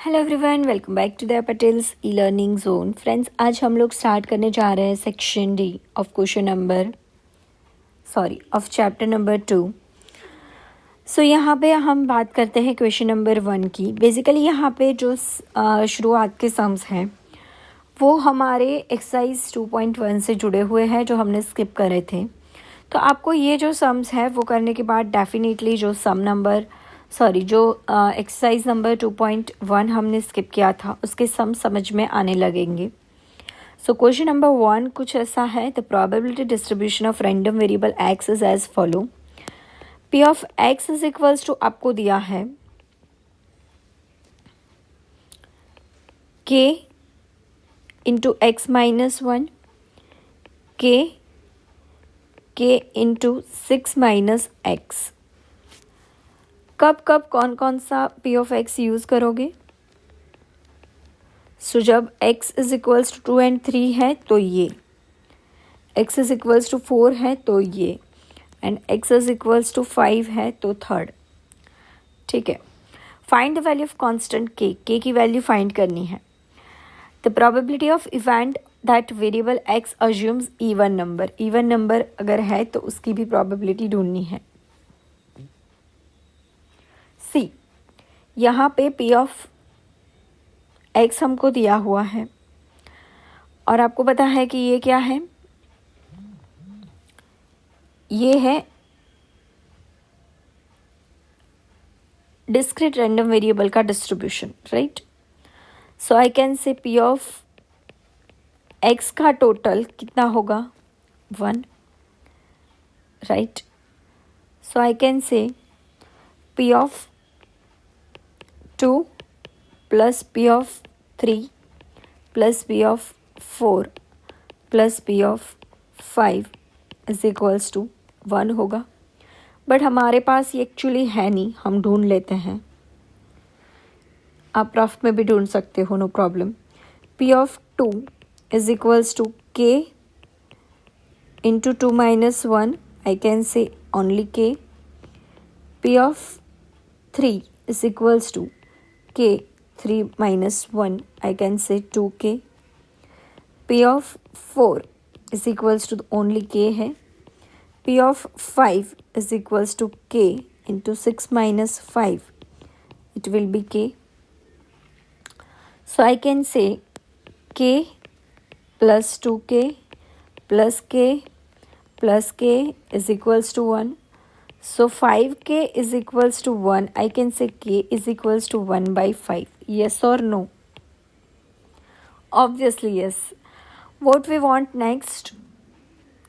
Hello everyone, welcome back to the Patel's e learning zone. Friends, आज हम लोग start करने जा रहे हैं section D of of chapter number 2। So यहाँ पे हम बात करते हैं क्वेश्चन नंबर 1 की। बेसिकली यहाँ पे जो शुरुआत के सम्स हैं वो हमारे एक्सरसाइज 2.1 से जुड़े हुए हैं जो हमने स्किप करे थे। तो आपको ये जो सम्स है वो करने के बाद डेफिनेटली जो एक्सरसाइज नंबर 2.1 हमने स्किप किया था उसके सम समझ में आने लगेंगे। सो क्वेश्चन नंबर 1 कुछ ऐसा है। The probability distribution of random variable X is as follow. P of X is equals to आपको दिया है के इंटू एक्स माइनस 1, के इंटू 6 माइनस एक्स। कब कौन कौन सा पी ऑफ एक्स यूज़ करोगे? सो जब x is equals to 2 and 3 है तो ये, x इज इक्वल्स टू 4 है तो ये, and x is equals to 5 है तो थर्ड। ठीक है। Find the value of constant k की वैल्यू फाइंड करनी है। The probability of event that variable x assumes even number अगर है तो उसकी भी प्रोबेबिलिटी ढूंढनी है। सी, यहाँ पे पी ऑफ एक्स हमको दिया हुआ है और आपको पता है कि ये क्या है, ये है डिस्क्रीट रैंडम वेरिएबल का distribution, right. So I can say P of X का टोटल कितना होगा? 1, right. So I can say P of 2 plus P of 3 plus P of 4 plus P of 5 is equals to 1 होगा। But हमारे पास ये actually है नहीं, हम ढूंढ लेते हैं। आप रफ में भी ढूंढ सकते हो, no problem. P of 2 is equals to K into 2 minus 1, I can say only K. P of 3 is equals to k 3 minus 1, I can say 2k. P of 4 is equals to only k है। P of 5 is equals to k into 6 minus 5, it will be k. So I can say k plus 2k plus k plus k is equals to 1. So 5k is equals to 1. I can say k is equals to 1 by 5. Yes or no? Obviously yes. What we want next?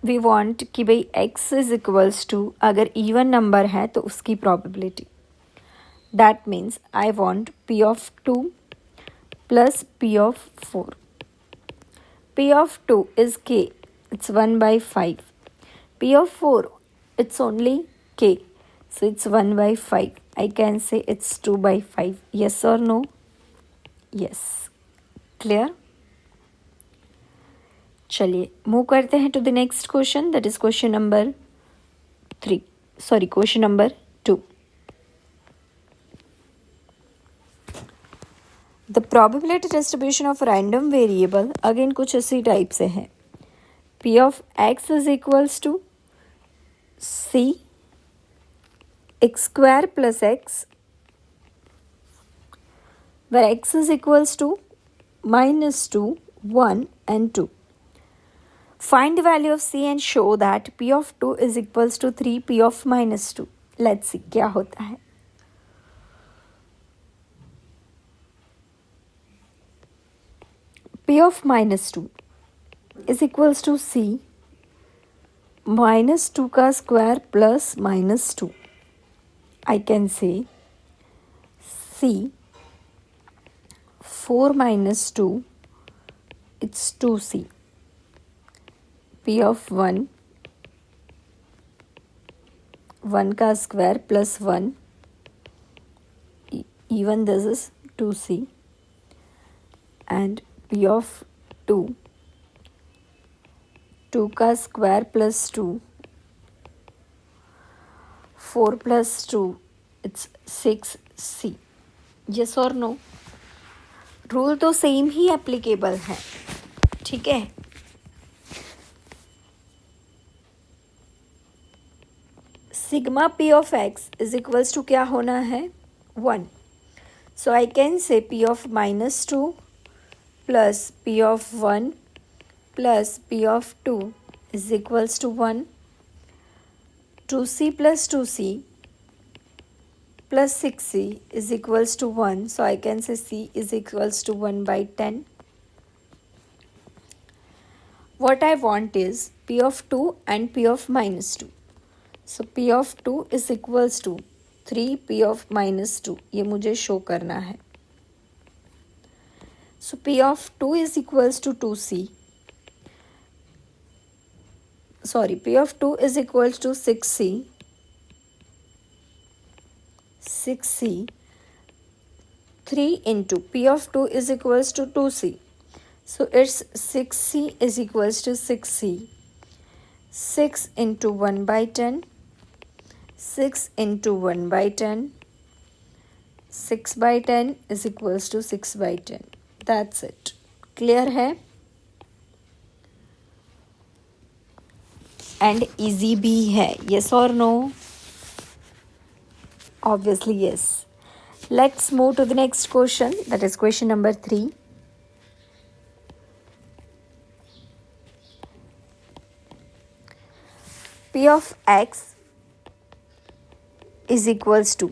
We want कि भाई x is equals to, अगर even number है तो उसकी probability. That means I want p of 2 plus p of 4. p of 2 is k. It's 1 by 5. p of 4, it's only k, so it's 1 by 5. I can say it's 2 by 5. Yes or no? Yes. Clear? चलिए move करते हैं to the next question, that is question number 2. The probability distribution of random variable again कुछ इसी type से है। P of X is equals to C x square plus x, where x is equals to minus 2, 1 and 2. Find the value of c and show that p of 2 is equals to 3 p of minus 2. Let's see क्या होता है। p of minus 2 is equals to c minus 2 का square plus minus 2. I can say c 4 minus 2, it's 2c. p of 1 का square plus 1, even this is 2c, and p of 2 का square plus 2, 4 plus 2, it's 6c. Yes or no? Rule तो same ही applicable है, ठीक है। Sigma P of X is equals to क्या होना है, 1. So I can say P of -2 plus P of 1 plus P of 2 is equals to 1. 2c plus 2c plus 6c is equals to 1. So I can say c is equals to 1 by 10. What I want is p of 2 and p of -2. So p of 2 is equals to 3 p of -2. ये मुझे show करना है. So p of 2 is equals to 2c. Sorry, p of 2 is equals to 6c. 6c. 3 into p of 2 is equals to 2c. So it's 6c is equals to 6c. 6 into 1 by 10. 6 into 1 by 10. 6 by 10 is equals to 6 by 10. That's it. Clear है? And easy भी है. Yes or no? Obviously yes. Let's move to the next question. That is question number 3. P of x is equals to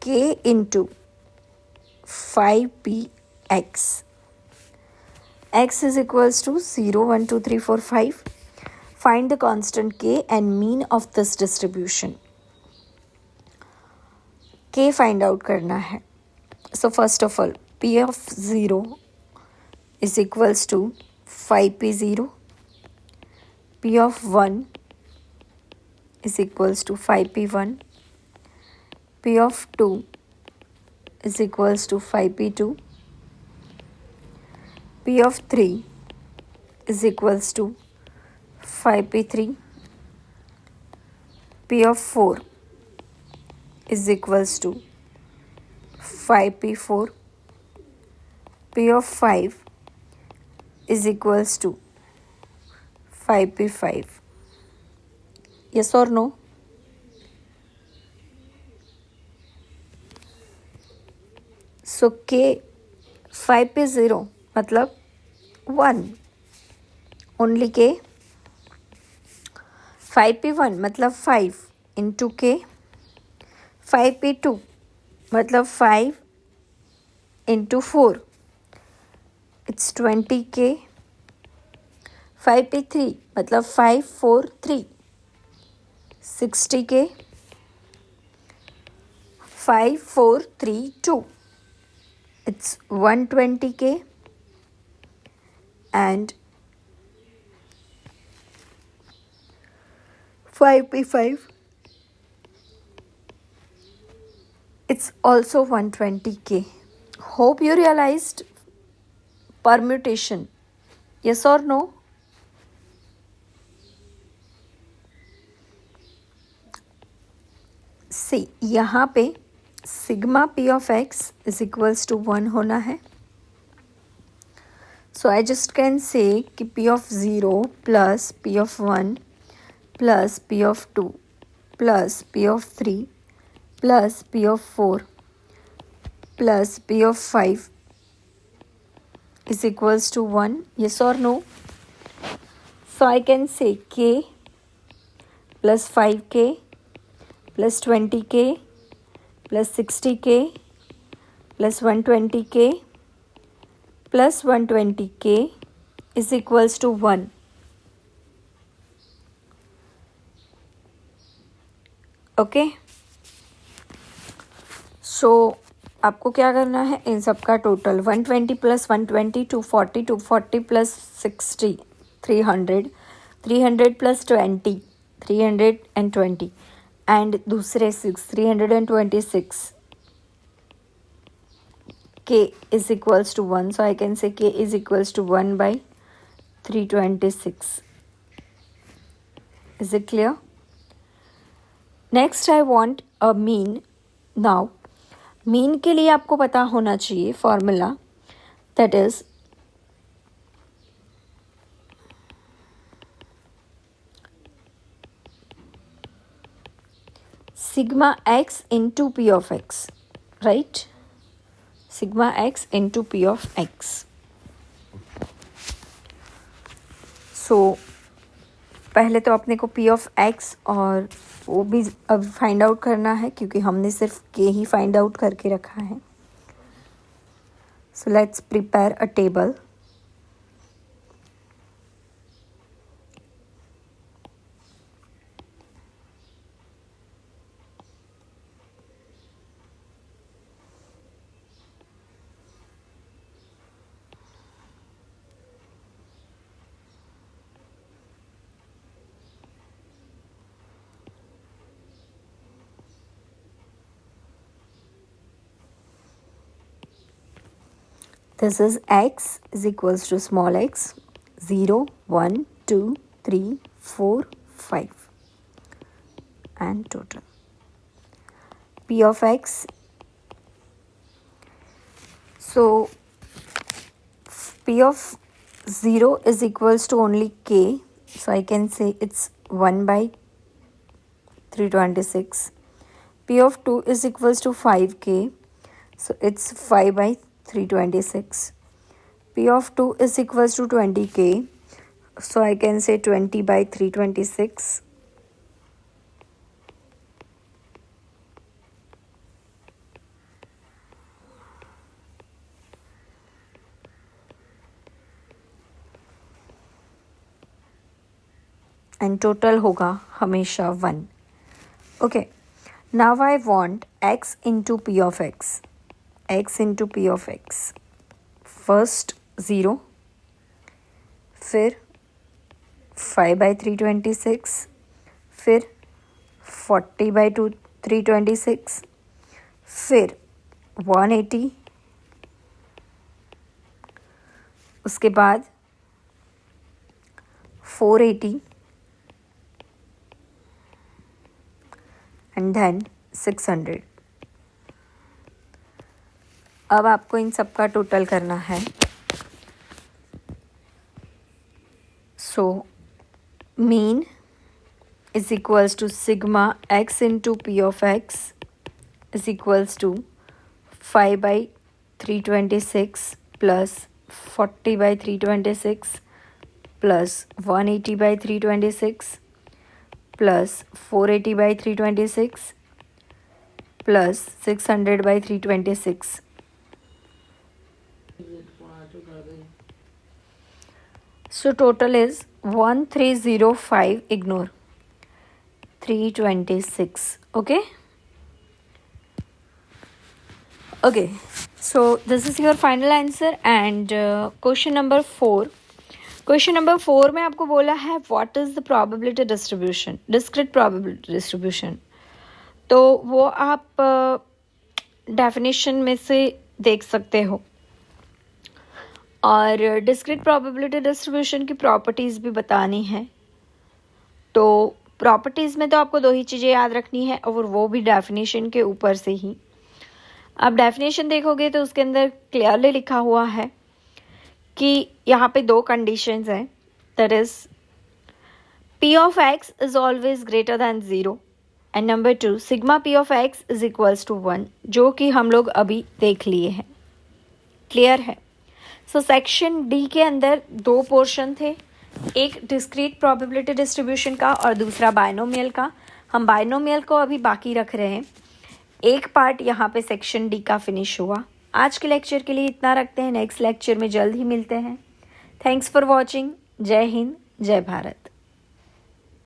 k into 5px. X is equals to 0, 1, 2, 3, 4, 5. Find the constant k and mean of this distribution. k find out करना है. So first of all, p of 0 is equals to 5p0. p of 1 is equals to 5p1. p of 2 is equals to 5p2. p of 3 is equals to 5p3. p of 4 is equals to 5p4. p of 5 is equals to 5p5. Yes or no? So k 5p0 मतलब 1. Only k. 5p1 मतलब 5 into k. 5p2 मतलब 5 into 4. It's 20k. 5p3 मतलब 5, 4, 3. 60k. 5, 4, 3, 2. It's 120k. And 5p5. It's also 120k. Hope you realized permutation. Yes or no? See, यहाँ पे sigma p of x is equals to 1 होना है. So I just can say कि p of 0 plus p of 1 plus p of 2 plus p of 3 plus p of 4 plus p of 5 is equals to 1. Yes or no? So I can say k plus 5k plus 20k plus 60k plus 120k plus 120k is equals to 1. Okay? सो आपको क्या करना है, इन सब का total 120 plus 120 240, 240 plus 60 300, 300 plus 20 320 and दूसरे 6 326 k is equals to 1. So I can say k is equals to 1 by 326. Is it clear? Next I want a mean. Now mean के लिए आपको पता होना चाहिए formula that is sigma x into p of x, right? Sigma x into p of x. So पहले तो अपने को p of x और वो भी अब फाइंड आउट करना है, क्योंकि हमने सिर्फ k ही फाइंड आउट करके रखा है. So let's prepare a table. This is x is equals to small x 0, 1, 2, 3, 4, 5 and total. P of x. So P of 0 is equals to only k. So I can say it's 1 by 326. P of 2 is equals to 5k. So it's 5 by 326. P of 2 is equals to 20k. So I can say 20 by 326. And total होगा हमेशा 1. Okay. Now I want x into p of x. X into p of x. First 0. फिर 5 by 326. फिर 40 by 326. फिर 180. उसके बाद 480. And then 600. अब आपको इन सब का टोटल करना है. So mean is equals to sigma x into P of x is equals to 5 by 326 plus 40 by 326 plus 180 by 326 plus 480 by 326 plus 600 by 326. So total is 1305. Ignore 326. Okay. Okay. So this is your final answer and question number 4. Question number 4 में आपको बोला है what is the probability distribution, discrete probability distribution. तो वो आप definition में से देख सकते हो. और डिस्क्रीट प्रोबेबिलिटी डिस्ट्रीब्यूशन की प्रॉपर्टीज़ भी बतानी है. तो प्रॉपर्टीज़ में तो आपको 2 ही चीज़ें याद रखनी है और वो भी डेफिनेशन के ऊपर से ही. आप डेफिनेशन देखोगे तो उसके अंदर क्लियरली लिखा हुआ है कि यहाँ पे 2 कंडीशंस हैं. That is P of X is always greater than 0 and number 2 sigma P of X is equals to 1, जो कि हम लोग अभी देख लिए हैं. क्लियर है. सो सेक्शन डी के अंदर 2 पोर्शन थे, एक डिस्क्रीट प्रोबेबिलिटी डिस्ट्रीब्यूशन का और दूसरा बाइनोमियल का. हम बाइनोमियल को अभी बाकी रख रहे हैं. एक पार्ट यहाँ पे सेक्शन डी का फिनिश हुआ. आज के लेक्चर के लिए इतना रखते हैं. नेक्स्ट लेक्चर में जल्द ही मिलते हैं. Thanks for watching. जय हिंद, जय भारत.